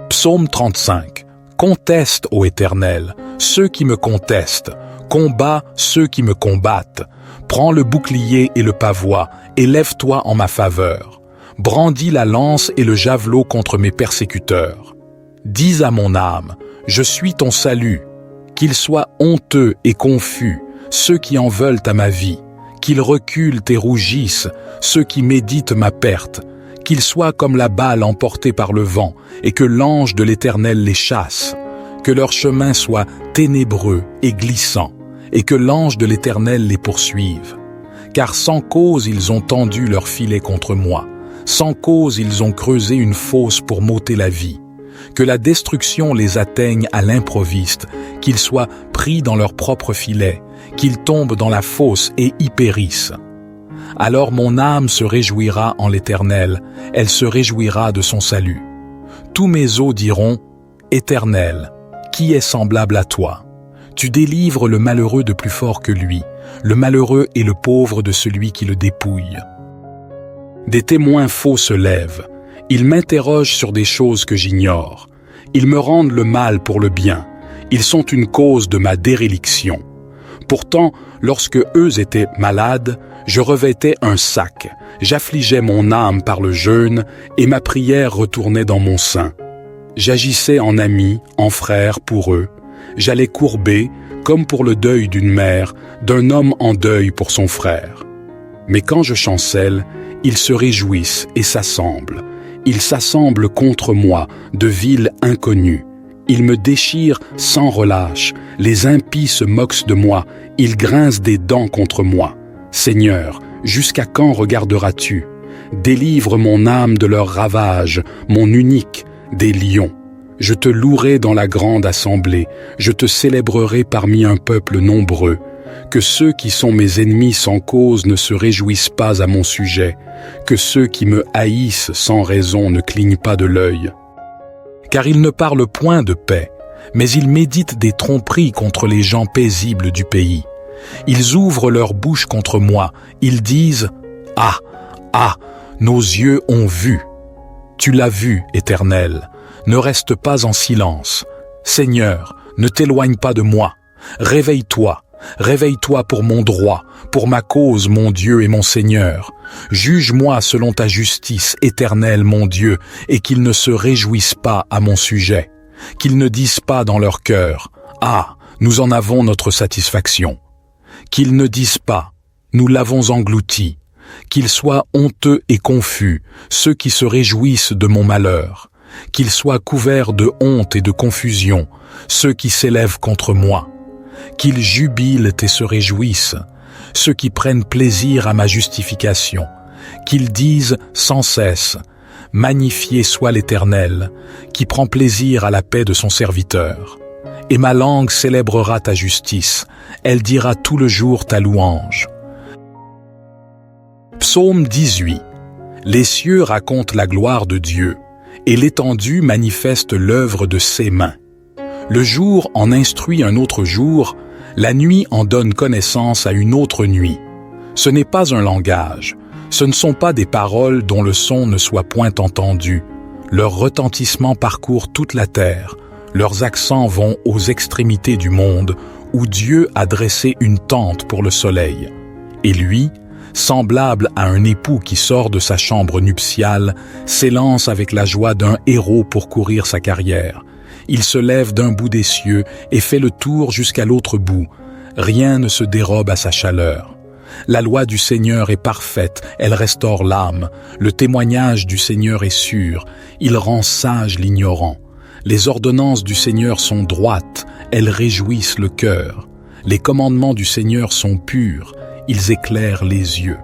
Psaume 35. Conteste, ô Éternel, ceux qui me contestent, combat ceux qui me combattent. Prends le bouclier et le pavois, et lève-toi en ma faveur. Brandis la lance et le javelot contre mes persécuteurs. Dis à mon âme, je suis ton salut. Qu'ils soient honteux et confus, ceux qui en veulent à ma vie. Qu'ils reculent et rougissent, ceux qui méditent ma perte. Qu'ils soient comme la balle emportée par le vent, et que l'ange de l'Éternel les chasse. Que leur chemin soit ténébreux et glissant, et que l'ange de l'Éternel les poursuive. Car sans cause ils ont tendu leur filet contre moi, sans cause ils ont creusé une fosse pour m'ôter la vie. Que la destruction les atteigne à l'improviste, qu'ils soient pris dans leur propre filet, qu'ils tombent dans la fosse et y périssent. Alors mon âme se réjouira en l'Éternel, elle se réjouira de son salut. Tous mes os diront, Éternel, qui est semblable à toi? Tu délivres le malheureux de plus fort que lui, le malheureux et le pauvre de celui qui le dépouille. Des témoins faux se lèvent, ils m'interrogent sur des choses que j'ignore. Ils me rendent le mal pour le bien, ils sont une cause de ma déréliction. Pourtant, lorsque eux étaient malades, je revêtais un sac, j'affligeais mon âme par le jeûne, et ma prière retournait dans mon sein. J'agissais en ami, en frère pour eux. J'allais courber, comme pour le deuil d'une mère, d'un homme en deuil pour son frère. Mais quand je chancelle, ils se réjouissent et s'assemblent. Ils s'assemblent contre moi, de villes inconnues. Ils me déchirent sans relâche. Les impies se moquent de moi. Ils grincent des dents contre moi. Seigneur, jusqu'à quand regarderas-tu? Délivre mon âme de leurs ravages, mon unique, des lions. Je te louerai dans la grande assemblée, je te célébrerai parmi un peuple nombreux. Que ceux qui sont mes ennemis sans cause ne se réjouissent pas à mon sujet, que ceux qui me haïssent sans raison ne clignent pas de l'œil. Car ils ne parlent point de paix, mais ils méditent des tromperies contre les gens paisibles du pays. Ils ouvrent leur bouche contre moi, ils disent « Ah, ah, nos yeux ont vu !» Tu l'as vu, Éternel, ne reste pas en silence. Seigneur, ne t'éloigne pas de moi. Réveille-toi, réveille-toi pour mon droit, pour ma cause, mon Dieu et mon Seigneur. Juge-moi selon ta justice, Éternel, mon Dieu, et qu'ils ne se réjouissent pas à mon sujet. Qu'ils ne disent pas dans leur cœur, « Ah, nous en avons notre satisfaction ». Qu'ils ne disent pas, « Nous l'avons englouti ». Qu'ils soient honteux et confus, ceux qui se réjouissent de mon malheur. Qu'ils soient couverts de honte et de confusion, ceux qui s'élèvent contre moi. Qu'ils jubilent et se réjouissent, ceux qui prennent plaisir à ma justification. Qu'ils disent sans cesse, « Magnifié soit l'Éternel, qui prend plaisir à la paix de son serviteur. » Et ma langue célébrera ta justice, elle dira tout le jour ta louange. Psaume 18. Les cieux racontent la gloire de Dieu, et l'étendue manifeste l'œuvre de ses mains. Le jour en instruit un autre jour, la nuit en donne connaissance à une autre nuit. Ce n'est pas un langage, ce ne sont pas des paroles dont le son ne soit point entendu. Leur retentissement parcourt toute la terre, leurs accents vont aux extrémités du monde, où Dieu a dressé une tente pour le soleil. Et lui, semblable à un époux qui sort de sa chambre nuptiale, s'élance avec la joie d'un héros pour courir sa carrière. Il se lève d'un bout des cieux et fait le tour jusqu'à l'autre bout. Rien ne se dérobe à sa chaleur. La loi du Seigneur est parfaite, elle restaure l'âme. Le témoignage du Seigneur est sûr, il rend sage l'ignorant. Les ordonnances du Seigneur sont droites, elles réjouissent le cœur. Les commandements du Seigneur sont purs, ils éclairent les yeux.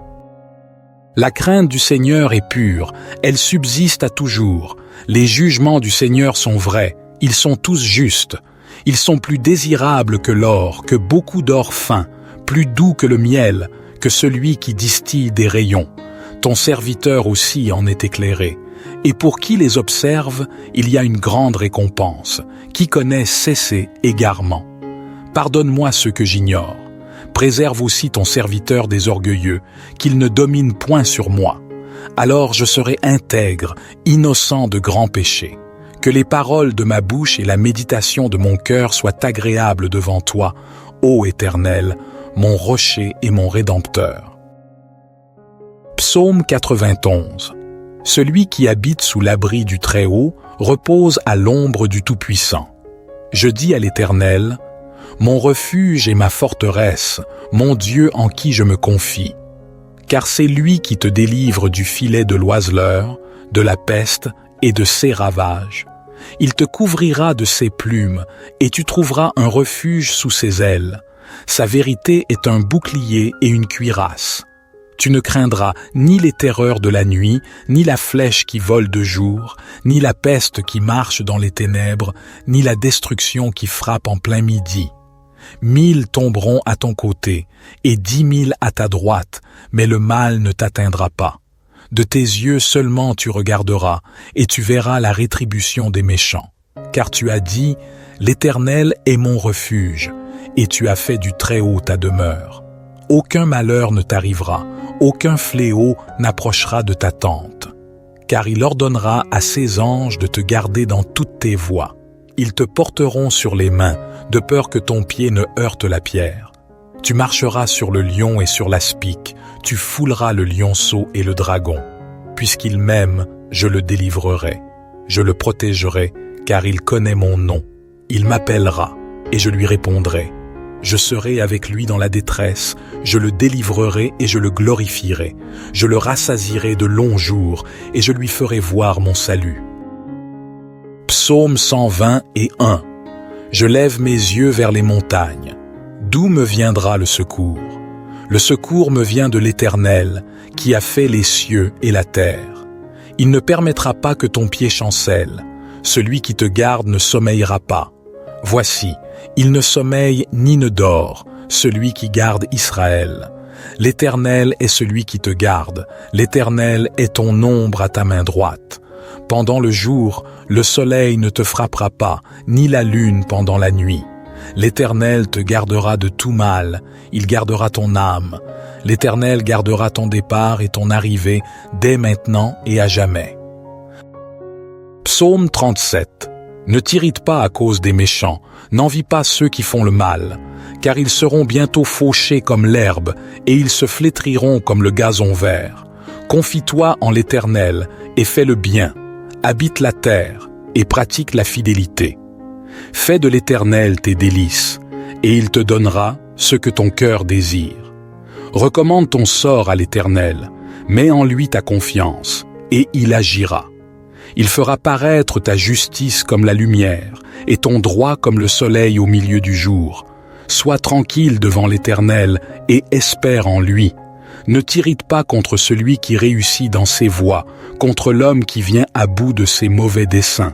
La crainte du Seigneur est pure, elle subsiste à toujours. Les jugements du Seigneur sont vrais, ils sont tous justes. Ils sont plus désirables que l'or, que beaucoup d'or fin, plus doux que le miel, que celui qui distille des rayons. Ton serviteur aussi en est éclairé. Et pour qui les observe, il y a une grande récompense. Qui connaît cesser égarement. Pardonne-moi ce que j'ignore. Préserve aussi ton serviteur des orgueilleux, qu'il ne domine point sur moi. Alors je serai intègre, innocent de grands péchés. Que les paroles de ma bouche et la méditation de mon cœur soient agréables devant toi, ô Éternel, mon rocher et mon rédempteur. Psaume 91. Celui qui habite sous l'abri du Très-Haut repose à l'ombre du Tout-Puissant. Je dis à l'Éternel, mon refuge et ma forteresse, mon Dieu en qui je me confie. Car c'est lui qui te délivre du filet de l'oiseleur, de la peste et de ses ravages. Il te couvrira de ses plumes, et tu trouveras un refuge sous ses ailes. Sa vérité est un bouclier et une cuirasse. Tu ne craindras ni les terreurs de la nuit, ni la flèche qui vole de jour, ni la peste qui marche dans les ténèbres, ni la destruction qui frappe en plein midi. 1000 tomberont à ton côté, et 10 000 à ta droite, mais le mal ne t'atteindra pas. De tes yeux seulement tu regarderas, et tu verras la rétribution des méchants. Car tu as dit, l'Éternel est mon refuge, et tu as fait du Très-Haut ta demeure. Aucun malheur ne t'arrivera, aucun fléau n'approchera de ta tente. Car il ordonnera à ses anges de te garder dans toutes tes voies. Ils te porteront sur les mains, de peur que ton pied ne heurte la pierre. Tu marcheras sur le lion et sur l'aspic, tu fouleras le lionceau et le dragon. Puisqu'il m'aime, je le délivrerai. Je le protégerai, car il connaît mon nom. Il m'appellera, et je lui répondrai. Je serai avec lui dans la détresse, je le délivrerai et je le glorifierai. Je le rassasierai de longs jours, et je lui ferai voir mon salut. Psaume 120:1. Je lève mes yeux vers les montagnes. D'où me viendra le secours? Le secours me vient de l'Éternel, qui a fait les cieux et la terre. Il ne permettra pas que ton pied chancelle. Celui qui te garde ne sommeillera pas. Voici, il ne sommeille ni ne dort, celui qui garde Israël. L'Éternel est celui qui te garde. L'Éternel est ton ombre à ta main droite. Pendant le jour, le soleil ne te frappera pas, ni la lune pendant la nuit. L'Éternel te gardera de tout mal, il gardera ton âme. L'Éternel gardera ton départ et ton arrivée dès maintenant et à jamais. Psaume 37. Ne t'irrite pas à cause des méchants, n'envie pas ceux qui font le mal, car ils seront bientôt fauchés comme l'herbe, et ils se flétriront comme le gazon vert. Confie-toi en l'Éternel, et fais le bien. Habite la terre, et pratique la fidélité. Fais de l'Éternel tes délices, et il te donnera ce que ton cœur désire. Recommande ton sort à l'Éternel, mets en lui ta confiance, et il agira. Il fera paraître ta justice comme la lumière, et ton droit comme le soleil au milieu du jour. Sois tranquille devant l'Éternel, et espère en lui. Ne t'irrite pas contre celui qui réussit dans ses voies, contre l'homme qui vient à bout de ses mauvais desseins.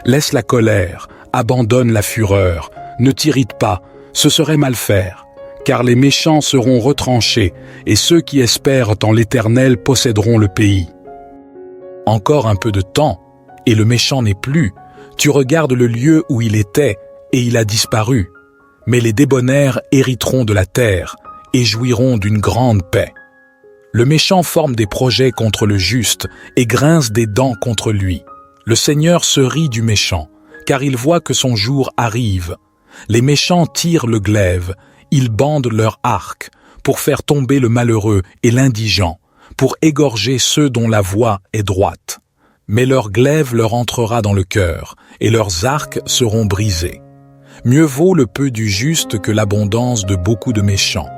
Laisse la colère, abandonne la fureur, ne t'irrite pas, ce serait mal faire, car les méchants seront retranchés, et ceux qui espèrent en l'Éternel posséderont le pays. Encore un peu de temps, et le méchant n'est plus, tu regardes le lieu où il était, et il a disparu. Mais les débonnaires hériteront de la terre, et jouiront d'une grande paix. Le méchant forme des projets contre le juste, et grince des dents contre lui. Le Seigneur se rit du méchant, car il voit que son jour arrive. Les méchants tirent le glaive, ils bandent leur arc, pour faire tomber le malheureux et l'indigent, pour égorger ceux dont la voie est droite. Mais leur glaive leur entrera dans le cœur, et leurs arcs seront brisés. Mieux vaut le peu du juste que l'abondance de beaucoup de méchants,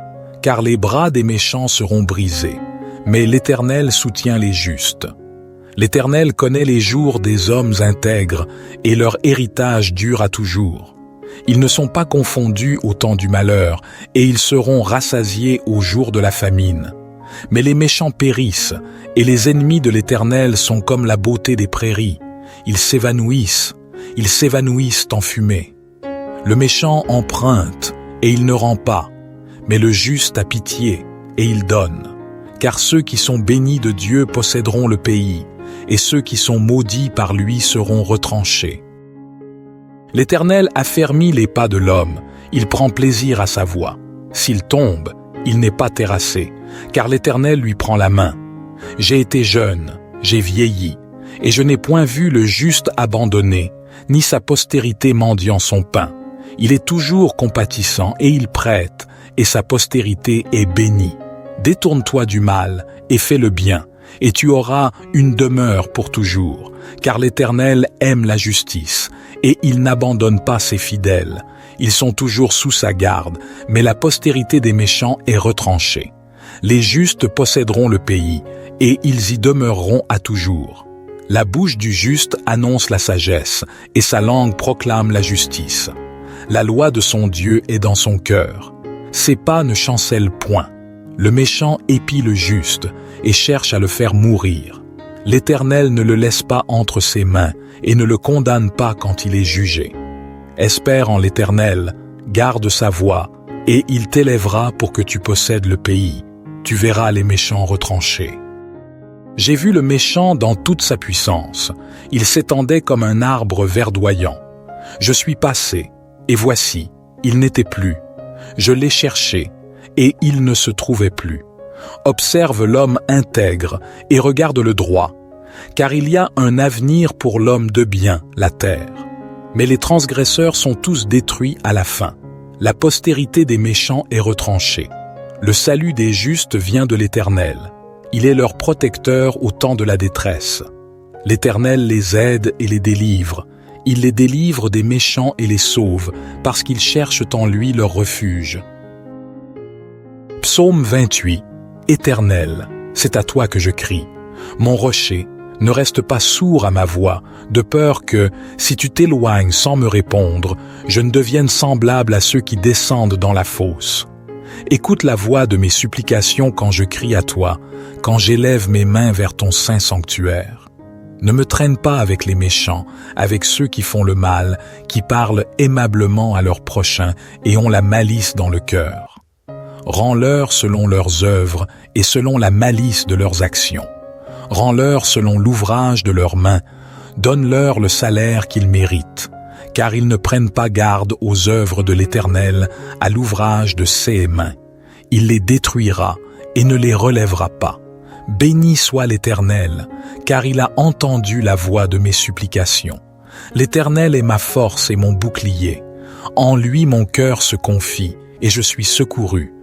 car les bras des méchants seront brisés, mais l'Éternel soutient les justes. L'Éternel connaît les jours des hommes intègres, et leur héritage dure à toujours. Ils ne sont pas confondus au temps du malheur, et ils seront rassasiés au jour de la famine. Mais les méchants périssent, et les ennemis de l'Éternel sont comme la beauté des prairies. Ils s'évanouissent en fumée. Le méchant emprunte, et il ne rend pas, mais le juste a pitié, et il donne. Car ceux qui sont bénis de Dieu posséderont le pays, et ceux qui sont maudits par lui seront retranchés. L'Éternel affermit les pas de l'homme, il prend plaisir à sa voie. S'il tombe, il n'est pas terrassé, car l'Éternel lui prend la main. J'ai été jeune, j'ai vieilli, Et je n'ai point vu le juste abandonné, ni sa postérité mendiant son pain. Il est toujours compatissant et il prête, et sa postérité est bénie. Détourne-toi du mal et fais le bien, et tu auras une demeure pour toujours, car l'Éternel aime la justice, et il n'abandonne pas ses fidèles. Ils sont toujours sous sa garde, mais la postérité des méchants est retranchée. Les justes posséderont le pays, et ils y demeureront à toujours. La bouche du juste annonce la sagesse, et sa langue proclame la justice. La loi de son Dieu est dans son cœur. Ses pas ne chancellent point. Le méchant épie le juste, et cherche à le faire mourir. L'Éternel ne le laisse pas entre ses mains, et ne le condamne pas quand il est jugé. Espère en l'Éternel, garde sa voie, et il t'élèvera pour que tu possèdes le pays. Tu verras les méchants retranchés. J'ai vu le méchant dans toute sa puissance. Il s'étendait comme un arbre verdoyant. Je suis passé, et voici, il n'était plus. Je l'ai cherché, et il ne se trouvait plus. Observe l'homme intègre, et regarde le droit, car il y a un avenir pour l'homme de bien, la terre. Mais les transgresseurs sont tous détruits à la fin. La postérité des méchants est retranchée. Le salut des justes vient de l'Éternel. Il est leur protecteur au temps de la détresse. L'Éternel les aide et les délivre. Il les délivre des méchants et les sauve, parce qu'ils cherchent en lui leur refuge. Psaume 28. Éternel, c'est à toi que je crie. Mon rocher, ne reste pas sourd à ma voix, de peur que, si tu t'éloignes sans me répondre, je ne devienne semblable à ceux qui descendent dans la fosse. Écoute la voix de mes supplications quand je crie à toi, quand j'élève mes mains vers ton saint sanctuaire. Ne me traîne pas avec les méchants, avec ceux qui font le mal, qui parlent aimablement à leurs prochains et ont la malice dans le cœur. Rends-leur selon leurs œuvres et selon la malice de leurs actions. Rends-leur selon l'ouvrage de leurs mains. Donne-leur le salaire qu'ils méritent, car ils ne prennent pas garde aux œuvres de l'Éternel, à l'ouvrage de ses mains. Il les détruira et ne les relèvera pas. Béni soit l'Éternel, car il a entendu la voix de mes supplications. L'Éternel est ma force et mon bouclier. En lui mon cœur se confie, et je suis secouru.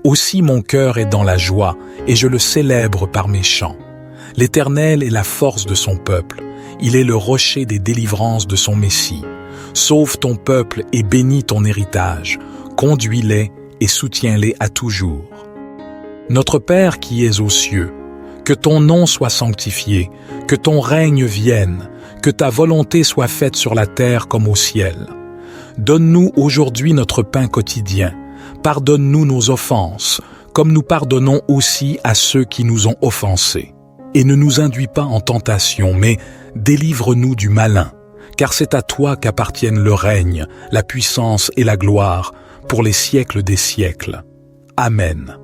Aussi mon cœur est dans la joie, et je le célèbre par mes chants. L'Éternel est la force de son peuple. Il est le rocher des délivrances de son Messie. Sauve ton peuple et bénis ton héritage. Conduis-les et soutiens-les à toujours. Notre Père qui es aux cieux, que ton nom soit sanctifié, que ton règne vienne, que ta volonté soit faite sur la terre comme au ciel. Donne-nous aujourd'hui notre pain quotidien. Pardonne-nous nos offenses, comme nous pardonnons aussi à ceux qui nous ont offensés. Et ne nous induis pas en tentation, mais délivre-nous du malin, car c'est à toi qu'appartiennent le règne, la puissance et la gloire, pour les siècles des siècles. Amen.